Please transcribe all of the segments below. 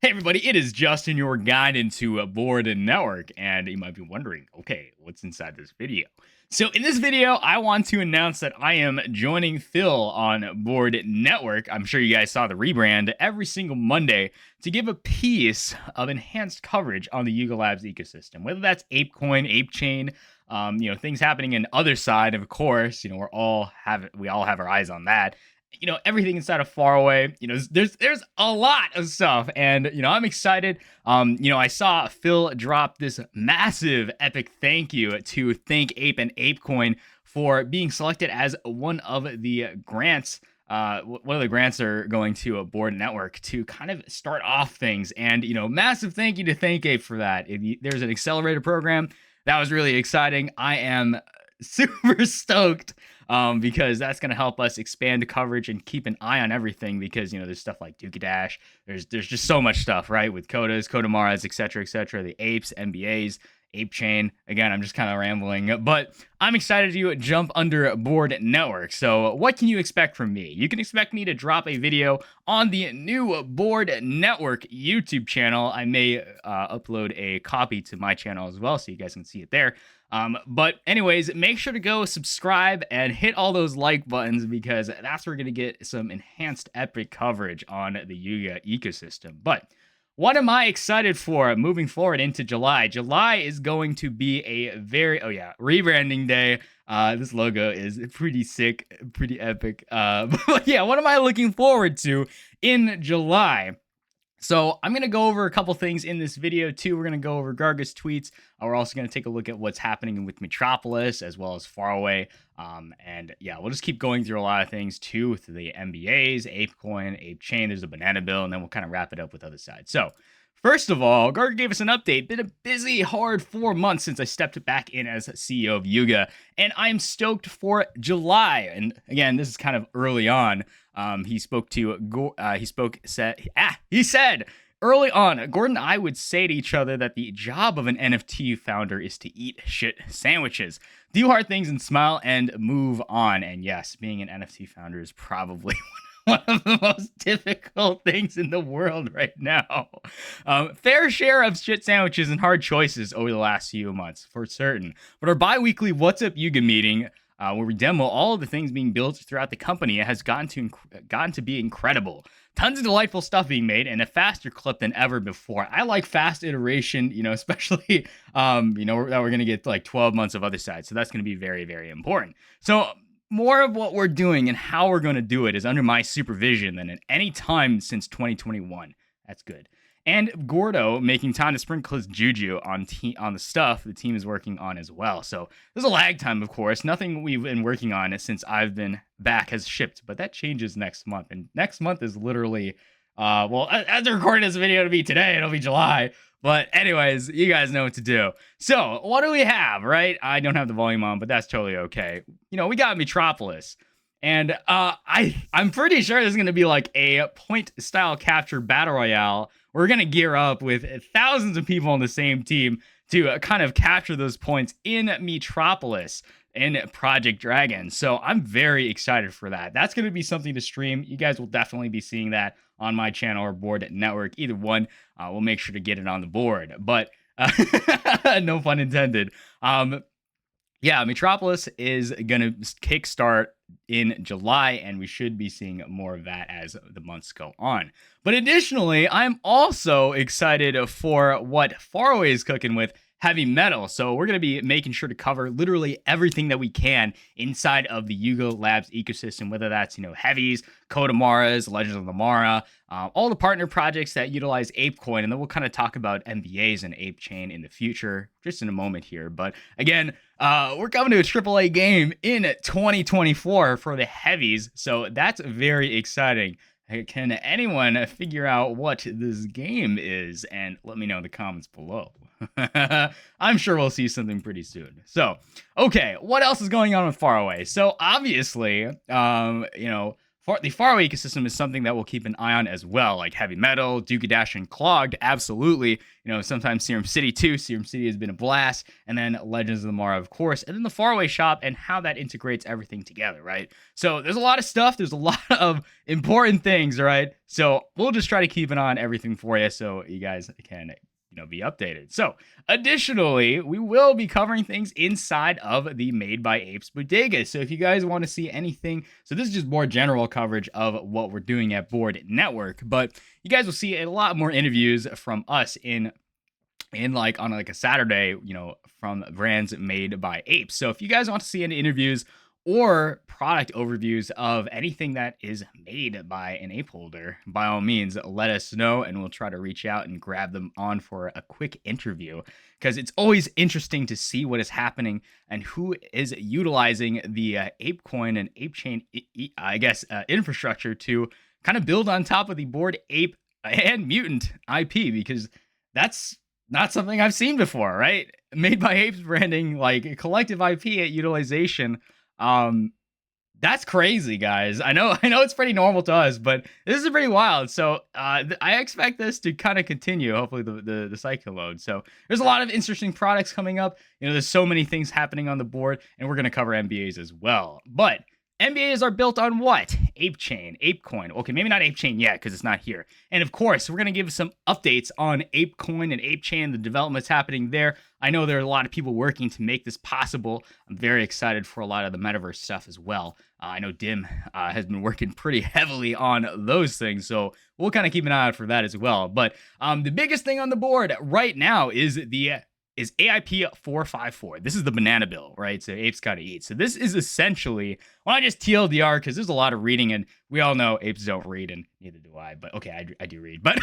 Hey everybody, it is Justin, your guide into a board and network, and you might be wondering, okay, what's inside this video? So in this video, I want to announce that I am joining Phil on Board Network. I'm sure you guys saw the rebrand every single Monday to give a piece of enhanced coverage on the Yuga Labs ecosystem, whether that's ApeCoin, ApeChain, things happening in other side, of course. We all have our eyes on that. Everything inside of Faraway. There's a lot of stuff, and I'm excited. I saw Phil drop this massive epic thank you to ThankApe and ApeCoin for being selected as one of the grants. One of the grants are going to a board network to kind of start off things, and massive thank you to ThankApe for that. There's an accelerator program that was really exciting. I am super stoked because that's going to help us expand the coverage and keep an eye on everything, because there's stuff like Dookie Dash, there's just so much stuff, right, with Kodas, Kodamaras, etc., the apes, MBAs, Ape Chain. Again, I'm just kind of rambling, but I'm excited to jump under Board Network. So what can you expect from me? You can expect me to drop a video on the new Board Network YouTube channel. I may upload a copy to my channel as well, so you guys can see it there. But anyways, make sure to go subscribe and hit all those like buttons, because that's where we're going to get some enhanced epic coverage on the Yuga ecosystem. But what am I excited for moving forward into July? July is going to be a rebranding day. This logo is pretty sick, pretty epic. But yeah, what am I looking forward to in July? So I'm going to go over a couple things in this video too. We're going to go over Garga's tweets. We're also going to take a look at what's happening with Metropolis as well as Faraway. And yeah, we'll just keep going through a lot of things too, with the MBAs, ApeCoin, ApeChain. There's a banana bill, and then we'll kind of wrap it up with other side. So first of all, Garga gave us an update. Been a busy, hard 4 months since I stepped back in as CEO of Yuga, and I'm stoked for July. And again, this is kind of early on. He said early on, Gordon and I would say to each other that the job of an NFT founder is to eat shit sandwiches, do hard things and smile and move on. And yes, being an NFT founder is probably one of the most difficult things in the world right now. Fair share of shit sandwiches and hard choices over the last few months, for certain. But our bi-weekly What's Up Yuga meeting, where we demo all of the things being built throughout the company, has gotten to be incredible. Tons of delightful stuff being made, and a faster clip than ever before. I like fast iteration, especially, that we're going to get like 12 months of other sides. So that's going to be very, very important. So more of what we're doing and how we're going to do it is under my supervision than at any time since 2021. That's good. And Gordo making time to sprinkle his juju on the stuff the team is working on as well. So there's a lag time, of course. Nothing we've been working on since I've been back has shipped, but that changes next month. And next month is literally, as I recorded this video to be today, it'll be July. But anyways, you guys know what to do. So what do we have, right? I don't have the volume on, but that's totally okay. We got Metropolis. And I'm pretty sure this is going to be like a point-style capture battle royale. We're going to gear up with thousands of people on the same team to kind of capture those points in Metropolis in Project Dragon. So I'm very excited for that. That's going to be something to stream. You guys will definitely be seeing that on my channel or Board Network. Either one, we'll make sure to get it on the board. But no pun intended. Yeah, Metropolis is going to kickstart in July, and we should be seeing more of that as the months go on. But additionally, I'm also excited for what Faraway is cooking with heavy metal. So we're going to be making sure to cover literally everything that we can inside of the Yuga Labs ecosystem, whether that's, heavies, Kodamaras, Legends of the Mara, all the partner projects that utilize ApeCoin. And then we'll kind of talk about MBAs and ApeChain in the future, just in a moment here. But again, we're coming to a AAA game in 2024 for the heavies. So that's very exciting. Can anyone figure out what this game is? And let me know in the comments below. I'm sure we'll see something pretty soon. So, okay, what else is going on with Faraway? So obviously, The faraway ecosystem is something that we'll keep an eye on as well, like Heavy Metal, Dash, and Clogged. Absolutely. Sometimes Serum City too. Serum City has been a blast. And then Legends of the Mara, of course. And then the faraway shop and how that integrates everything together, right? So there's a lot of stuff. There's a lot of important things, right? So we'll just try to keep an eye on everything for you so you guys can be updated. So additionally, we will be covering things inside of the Made by Apes bodega. So if you guys want to see anything, so this is just more general coverage of what we're doing at Board Network, but you guys will see a lot more interviews from us in like on like a Saturday, from brands made by apes. So if you guys want to see any interviews or product overviews of anything that is made by an ape holder, by all means, let us know and we'll try to reach out and grab them on for a quick interview, because it's always interesting to see what is happening and who is utilizing the ApeCoin and ApeChain, infrastructure to kind of build on top of the Bored Ape and Mutant IP, because that's not something I've seen before, right? Made by Apes branding, like collective IP at utilization. That's crazy, guys. I know it's pretty normal to us, but this is pretty wild. So I expect this to kind of continue. Hopefully the cycle load. So there's a lot of interesting products coming up. There's so many things happening on the board, and we're going to cover MBAs as well. But MBAs are built on what? ApeChain, ApeCoin. Okay, maybe not ApeChain yet because it's not here. And of course, we're going to give some updates on ApeCoin and ApeChain, the developments happening there. I know there are a lot of people working to make this possible. I'm very excited for a lot of the metaverse stuff as well. I know Dim has been working pretty heavily on those things, so we'll kind of keep an eye out for that as well. But the biggest thing on the board right now is AIP 454. This is the banana bill, right? So apes gotta eat. So this is essentially, well, not just TLDR, because there's a lot of reading, and we all know apes don't read, and neither do I. But okay, I do read. But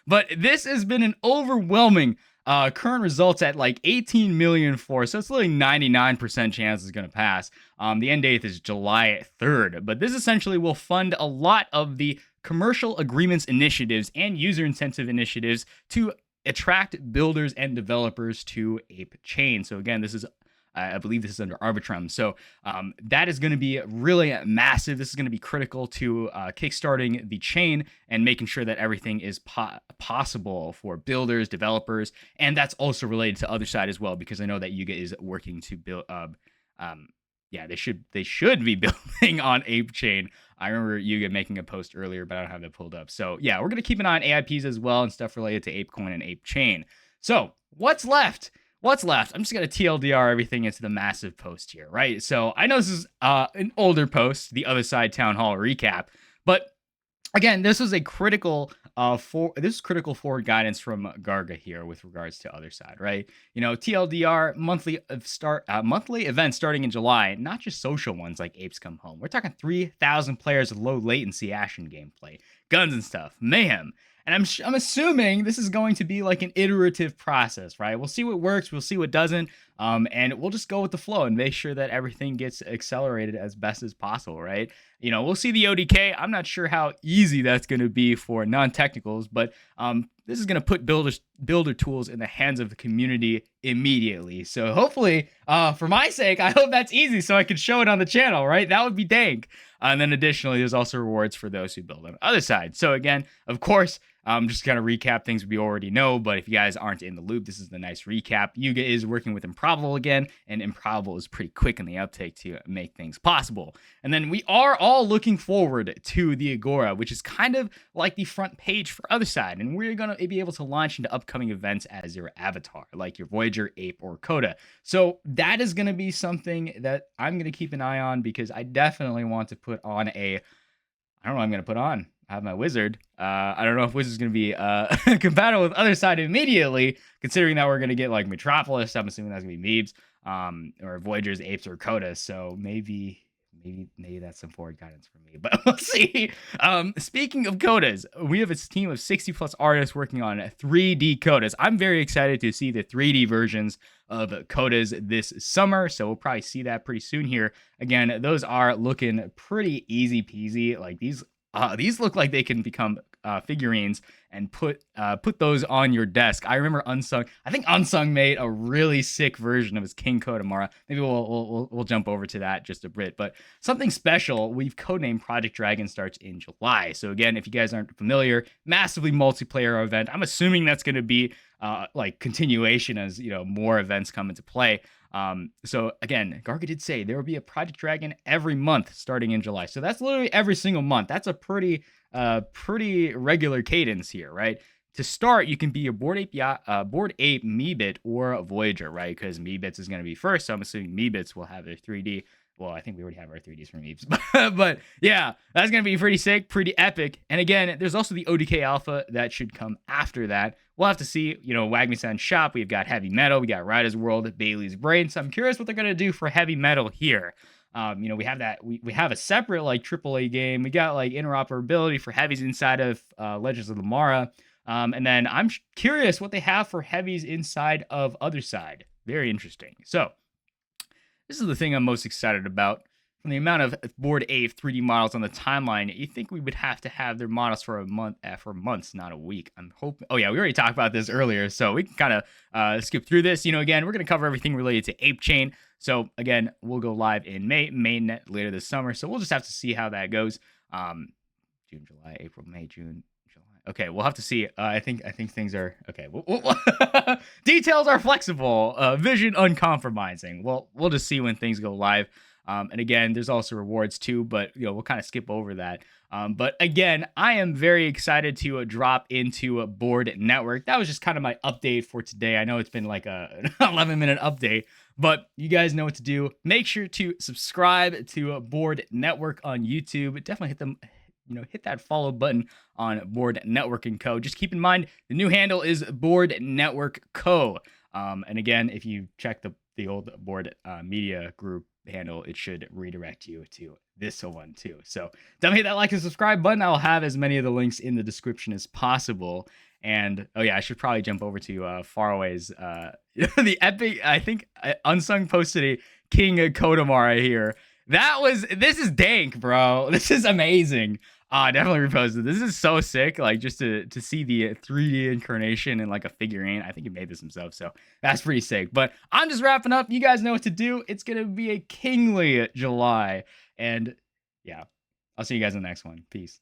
but this has been an overwhelming current results at like 18 million for, so it's literally 99% chance it's going to pass. The end date is July 3rd, but this essentially will fund a lot of the commercial agreements initiatives and user incentive initiatives to attract builders and developers to ApeChain. So again, this is, I believe this is under Arbitrum. So that is going to be really massive. This is going to be critical to kickstarting the chain and making sure that everything is possible for builders, developers, and that's also related to Otherguide as well, because I know that Yuga is working to build. They should be building on ApeChain. I remember Yuga making a post earlier, but I don't have that pulled up. So yeah, we're gonna keep an eye on AIPs as well and stuff related to ApeCoin and ApeChain. So what's left? I'm just gonna TLDR everything into the massive post here, right? So I know this is an older post, the Otherguide Town Hall recap, but again, this is a critical critical forward guidance from Garga here with regards to Otherguide, right? TLDR monthly events starting in July, not just social ones like Apes Come Home. We're talking 3,000 players of low latency action gameplay, guns and stuff, mayhem. And I'm assuming this is going to be like an iterative process, right? We'll see what works, we'll see what doesn't, and we'll just go with the flow and make sure that everything gets accelerated as best as possible, right? We'll see the ODK. I'm not sure how easy that's going to be for non-technicals, but this is going to put builder tools in the hands of the community immediately. So hopefully, for my sake, I hope that's easy so I can show it on the channel, right? That would be dank. And then additionally, there's also rewards for those who build on the other side. So again, of course, just kind of recap things we already know, but if you guys aren't in the loop, this is the nice recap. Yuga is working with Improbable again, and Improbable is pretty quick in the uptake to make things possible. And then we are all looking forward to the Agora, which is kind of like the front page for Otherguide, and we're going to be able to launch into upcoming events as your avatar, like your Voyager, Ape, or Coda. So that is going to be something that I'm going to keep an eye on, because I definitely want to put on I don't know what I'm going to put on. I have my wizard. I don't know if wizard's going to be compatible with Otherguide immediately, considering that we're going to get like Metropolis. I'm assuming that's going to be Meebs, or Voyagers, Apes, or Coda. So maybe that's some forward guidance for me, but we'll see. Speaking of Codas, we have a team of 60 plus artists working on 3D Codas. I'm very excited to see the 3D versions of Codas this summer, so we'll probably see that pretty soon here. Again, those are looking pretty easy peasy. Like these look like they can become figurines and put those on your desk. I remember I think Unsung made a really sick version of his King Kodamara. Maybe we'll jump over to that just a bit. But something special, we've codenamed Project Dragon, starts in July. So again, if you guys aren't familiar, massively multiplayer event. I'm assuming that's going to be like continuation as more events come into play. So again, Garga did say there will be a Project Dragon every month starting in July. So that's literally every single month. That's a pretty regular cadence here, right? To start, you can be a Bored Ape, Meebit, or a Voyager, right? Because Meebits is going to be first, so I'm assuming Meebits will have a 3D. Well, I think we already have our 3Ds from Meebs, but yeah, that's going to be pretty sick, pretty epic. And again, there's also the ODK Alpha that should come after that. We'll have to see, Wagmi-san's shop. We've got Heavy Metal, we got Ryder's World, Bailey's Brain. So I'm curious what they're going to do for Heavy Metal here. We have that. We have a separate like AAA game. We got like interoperability for heavies inside of Legends of the Mara. And then I'm curious what they have for heavies inside of Otherguide. Very interesting. So this is the thing I'm most excited about. From the amount of Bored Ape 3D models on the timeline, you think we would have to have their models for a month, for months, not a week. I'm hoping. Oh yeah, we already talked about this earlier, so we can kind of skip through this. Again, we're going to cover everything related to Ape Chain. So again, we'll go live in mainnet later this summer. So we'll just have to see how that goes. June, July, April, May, June, July. Okay, we'll have to see. I think things are okay. Details are flexible. Vision uncompromising. Well, we'll just see when things go live. And again, there's also rewards too, but we'll kind of skip over that. But again, I am very excited to drop into a Bored Network. That was just kind of my update for today. I know it's been like an 11-minute update, but you guys know what to do. Make sure to subscribe to Bored Network on YouTube. Definitely hit that follow button on Bored Network & Co. Just keep in mind, the new handle is Bored Network Co. And again, if you check the old Bored Media Group handle, it should redirect you to this one too. So definitely hit that like and subscribe button. I'll have as many of the links in the description as possible. And oh yeah, I should probably jump over to Faraway's the epic. I think Unsung posted a King Kodamara here. This is dank, bro. This is amazing. Definitely reposted. This is so sick. Like just to see the 3D incarnation and like a figurine. I think he made this himself, so that's pretty sick. But I'm just wrapping up. You guys know what to do. It's gonna be a kingly July, and yeah, I'll see you guys in the next one. Peace.